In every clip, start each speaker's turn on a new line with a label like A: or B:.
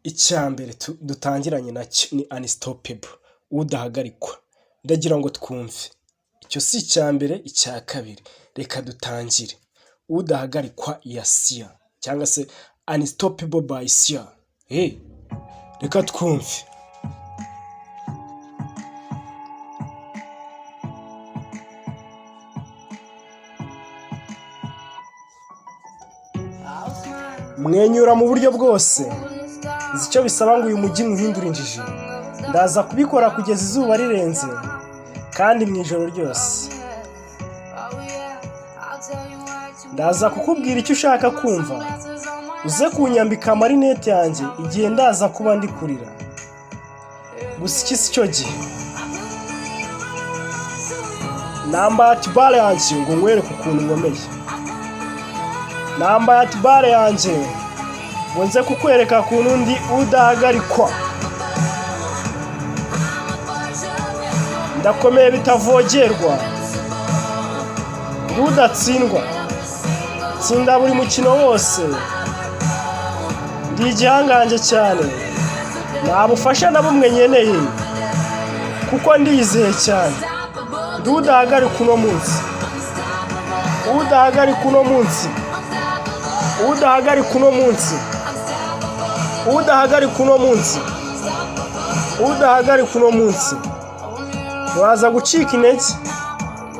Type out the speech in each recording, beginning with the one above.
A: Icyambere dutangiranye nacyo ni unstoppable, udahagarikwa. Ndagira ngo twumve icyo si icyambere. Icya kabiri reka dutangire udahagarikwa ya Sia cyangwa se unstoppable by Sia. Reka twumve. Mwenyura mu buryo bwose. Izi icyo bisaba ngo uyu mujyi muhindure injiji. Ndaza kubikora kugeza izuba rirenze kandi mu ijoro ryose. Ndaza kukubwira icyo ushaka kumva. Uze kunyambika amarinete yanjye igihe ndaza kuba ndi kurira. Gusa iki si cyo gihe. Namba tibare yanjye ngo nkwereke ukuntu nkomeye. Namba tibare yanjye ngo nze kukwereka ukuntu ndi udahagarikwa. Ndakomeye bitavogerwa, udatsindwa. Tsinda buri mukino wose. Ndi igihangange cyane. Nta bufasha na bumwe nkeneye kuko ndizeye cyane. Udahagarika uno munsi. Udahagarika uno munsi. Udahagarika uno munsi. Udahagarika uno munsi. Udahagarika uno munsi. Waza gucika intege.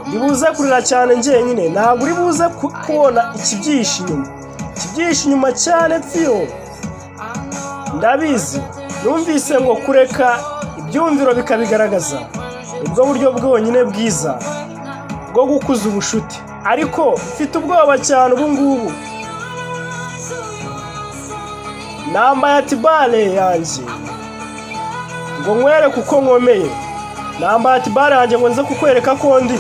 A: Ndibuze kurira cyane njyenyine. Ntabwo uri buze kubona ikibyihishe inyuma. Ikibyihishe inyuma cyane pfiyo. Ndabizi. Numvise ngo kureka ibyumviro bikabigaragaza ubwo buryo bwonyine bwiza bwo gukuza ubushuti. Ariko mfite ubwoba cyane ubu ngubu. Namba ya tibare yanjye ngo nkwereke uko nkomeye. Namba ya tibare yanjye ngo nze kukwereka ko ndi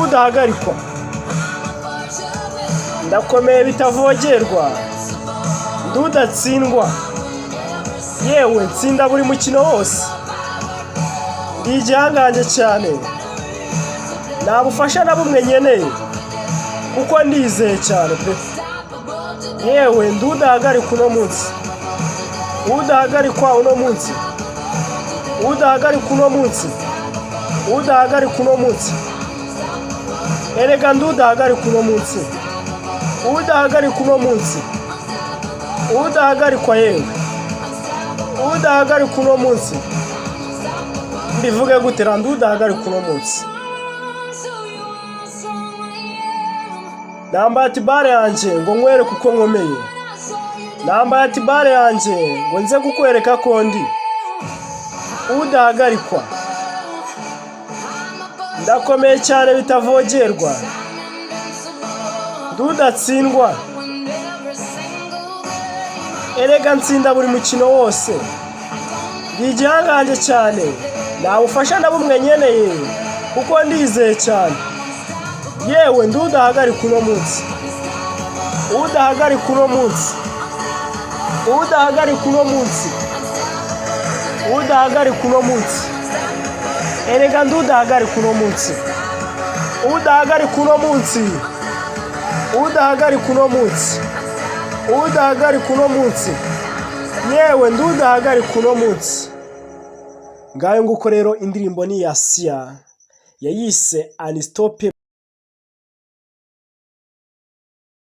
A: udahagarikwa. Ndakomeye bitavogerwa, udatsindwa. Yewe nsinda buri mukino wose. Ndi igihangange cyane. Nta bufasha na bumwe nkeneye kuko ndizeye cyane pe. Yewe udahagarika uno munsi. Udahagarikwa uno munsi. Udahagarika uno munsi. Udahagarika uno munsi. Erega udahagarika uno munsi. Udahagarika uno munsi. Udahagarikwa yewe. Udahagarika uno munsi. Mbivuge gute randa udahagarika uno munsi. Namba ya tibare yanjye ngo nkwereke uko nkomeye. Namba ya tibare yanjye ngo nze kukwereka ko ndi udahagarikwa. Ndakomeye cyane bitavogerwa, udatsindwa. Erega nsinda buri mukino wose. Ndi igihangange cyane. Nta bufasha na bumwe nkeneye kuko ndizeye cyane. Yewe udahagarika uno munsi. Udahagarika uno munsi. Udahagarika uno munsi. Udahagarika uno munsi. Erega udahagarika uno munsi. Udahagarika uno munsi. Udahagarika uno munsi. Udahagarika uno munsi. Yewe udahagarika uno munsi. Ngayo nguko rero indirimbo ni ya Sia yayise Unstoppable.